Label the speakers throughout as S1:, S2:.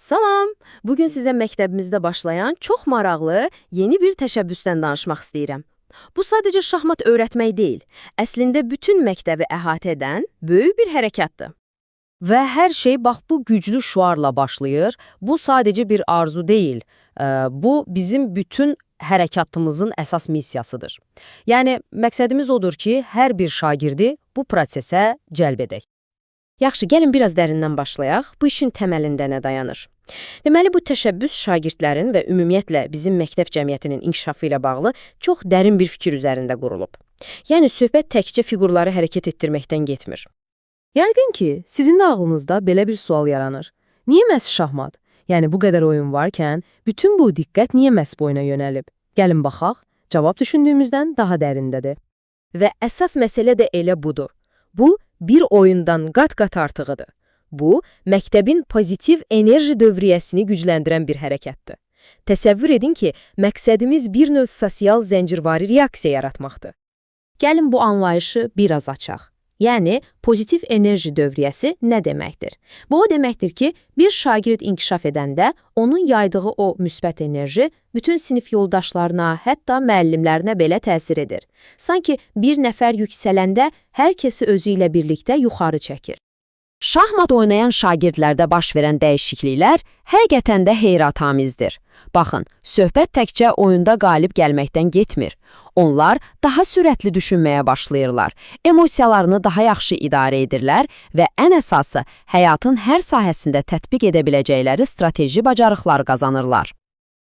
S1: Salam! Bugün sizə məktəbimizdə başlayan çox maraqlı, yeni bir təşəbbüsdən danışmaq istəyirəm. Bu sadəcə şahmat öyrətmək deyil, əslində bütün məktəbi əhatə edən böyük bir hərəkətdir.
S2: Və hər şey bax bu güclü şüarla başlayır. Bu sadəcə bir arzu deyil. Bu bizim bütün hərəkatımızın əsas missiyasıdır. Yəni məqsədimiz odur ki, hər bir şagirdi bu prosesə cəlb edək.
S1: Yaxşı, gəlin biraz dərindən başlayaq. Bu işin təməlində nə dayanır? Deməli, bu təşəbbüs şagirdlərin və ümumiyyətlə bizim məktəb cəmiyyətinin inkişafı ilə bağlı çox dərin bir fikir üzərində qurulub. Yəni, söhbət təkcə fiqurları hərəkət etdirməkdən getmir.
S2: Yəqin ki, sizin də ağlınızda belə bir sual yaranır. Niyə məhz şahmat? Yəni bu qədər oyun varkən, bütün bu diqqət niyə məhz bu oyuna yönəlib? Gəlin baxaq, cavab düşündüyümüzdən daha dərindədir.
S1: Və əsas məsələ də elə budur. Bu, bir oyundan qat-qat artığıdır. Bu, məktəbin pozitiv enerji dövriyyəsini gücləndirən bir hərəkətdir. Təsəvvür edin ki, məqsədimiz bir növ sosial zəncirvari reaksiya yaratmaqdır.
S3: Gəlin bu anlayışı biraz açaq. Yəni, pozitiv enerji dövriyyəsi nə deməkdir? Bu o deməkdir ki, bir şagird inkişaf edəndə onun yaydığı o müsbət enerji bütün sinif yoldaşlarına, hətta müəllimlərinə belə təsir edir. Sanki bir nəfər yüksələndə hər kəsi özü ilə birlikdə yuxarı çəkir.
S2: Şahmat oynayan şagirdlərdə baş verən dəyişikliklər həqiqətən də heyratamizdir. Baxın, söhbət təkcə oyunda qalib gəlməkdən getmir. Onlar daha sürətli düşünməyə başlayırlar, emosiyalarını daha yaxşı idarə edirlər və ən əsası, həyatın hər sahəsində tətbiq edə biləcəkləri strateji bacarıqlar qazanırlar.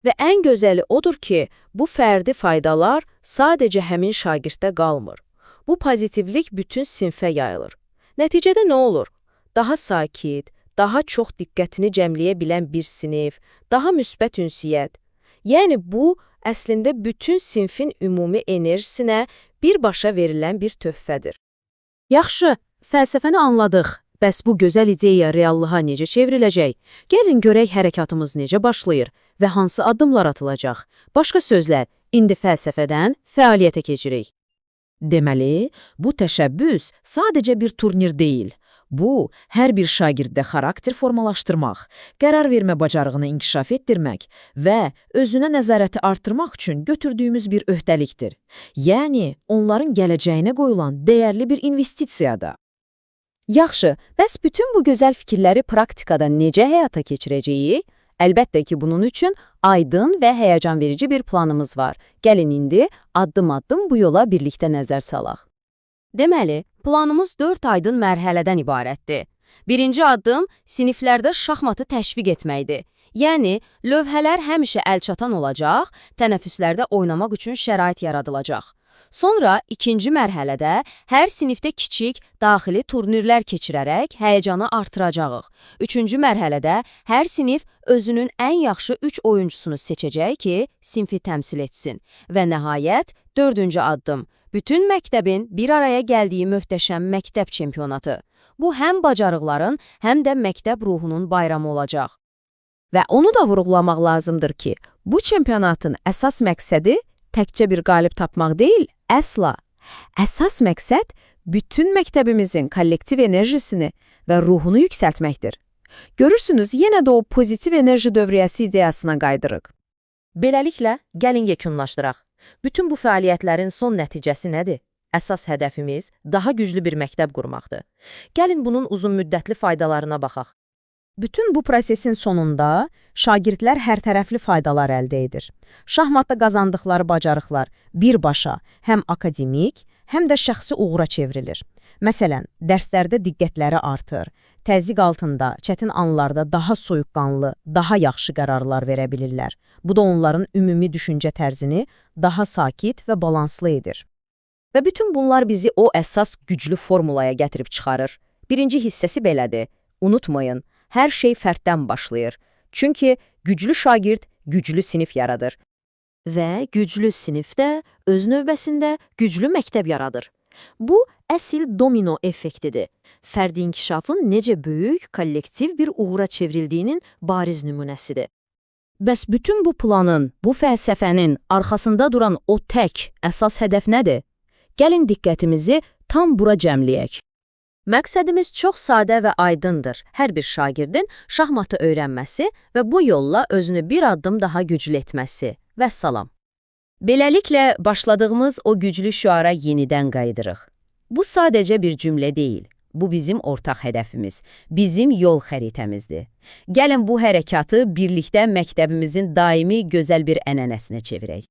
S1: Və ən gözəli odur ki, bu fərdi faydalar sadəcə həmin şagirddə qalmır. Bu pozitivlik bütün sinfə yayılır. Nəticədə nə olur? Daha sakit, daha çox diqqətini cəmləyə bilən bir sinif, daha müsbət ünsiyyət. Yəni bu, əslində bütün sinfin ümumi enerjisinə birbaşa verilən bir töhfədir.
S3: Yaxşı, fəlsəfəni anladıq. Bəs bu gözəl ideya reallığa necə çevriləcək? Gəlin görək hərəkatımız necə başlayır və hansı addımlar atılacaq. Başqa sözlər, indi fəlsəfədən fəaliyyətə keçirik.
S2: Deməli, bu təşəbbüs sadəcə bir turnir deyil. Bu, hər bir şagirddə xarakter formalaşdırmaq, qərar vermə bacarığını inkişaf etdirmək və özünə nəzarəti artırmaq üçün götürdüyümüz bir öhdəlikdir. Yəni, onların gələcəyinə qoyulan dəyərli bir investisiyadır.
S1: Yaxşı, bəs bütün bu gözəl fikirləri praktikada necə həyata keçirəcəyik? Əlbəttə ki, bunun üçün aydın və həyəcan verici bir planımız var. Gəlin indi addım-addım bu yola birlikdə nəzər salaq. Deməli, planımız 4 aydın mərhələdən ibarətdir. Birinci addım siniflərdə şahmatı təşviq etməkdir. Yəni, lövhələr həmişə əlçatan olacaq, tənəffüslərdə oynamaq üçün şərait yaradılacaq. Sonra ikinci mərhələdə hər sinifdə kiçik, daxili turnirlər keçirərək həyəcanı artıracağıq. Üçüncü mərhələdə hər sinif özünün ən yaxşı 3 oyuncusunu seçəcək ki, sinfi təmsil etsin. Və nəhayət, dördüncü addım. Bütün məktəbin bir araya gəldiyi möhtəşəm məktəb çempionatı. Bu, həm bacarıqların, həm də məktəb ruhunun bayramı olacaq. Və onu da vurğulamaq lazımdır ki, bu çempionatın əsas məqsədi təkcə bir qalib tapmaq deyil, əsla. Əsas məqsəd bütün məktəbimizin kollektiv enerjisini və ruhunu yüksəltməkdir. Görürsünüz, yenə də o pozitiv enerji dövriyyəsi ideyasına qaydırıq. Beləliklə, gəlin yekunlaşdıraq. Bütün bu fəaliyyətlərin son nəticəsi nədir? Əsas hədəfimiz daha güclü bir məktəb qurmaqdır. Gəlin bunun uzun müddətli faydalarına baxaq. Bütün bu prosesin sonunda şagirdlər hərtərəfli faydalar əldə edir. Şahmatda qazandıqları bacarıqlar birbaşa həm akademik, həm də şəxsi uğura çevrilir. Məsələn, dərslərdə diqqətləri artır, təzyiq altında, çətin anlarda daha soyuqqanlı, daha yaxşı qərarlar verə bilirlər. Bu da onların ümumi düşüncə tərzini daha sakit və balanslı edir. Və bütün bunlar bizi o əsas güclü formulaya gətirib çıxarır. Birinci hissəsi belədir. Unutmayın, hər şey fərddən başlayır. Çünki güclü şagird güclü sinif yaradır. Və güclü sinif də öz növbəsində güclü məktəb yaradır. Bu, əsl domino effektidir. Fərdi inkişafın necə böyük, kollektiv bir uğura çevrildiyinin bariz nümunəsidir. Bəs bütün bu planın, bu fəlsəfənin arxasında duran o tək əsas hədəf nədir? Gəlin diqqətimizi tam bura cəmləyək. Məqsədimiz çox sadə və aydındır. Hər bir şagirdin şahmatı öyrənməsi və bu yolla özünü bir addım daha güclü etməsi. Vəssalam. Beləliklə, başladığımız o güclü şüara yenidən qayıdırıq. Bu sadəcə bir cümlə deyil. Bu bizim ortaq hədəfimiz, bizim yol xəritəmizdir. Gəlin bu hərəkatı birlikdə məktəbimizin daimi gözəl bir ənənəsinə çevirək.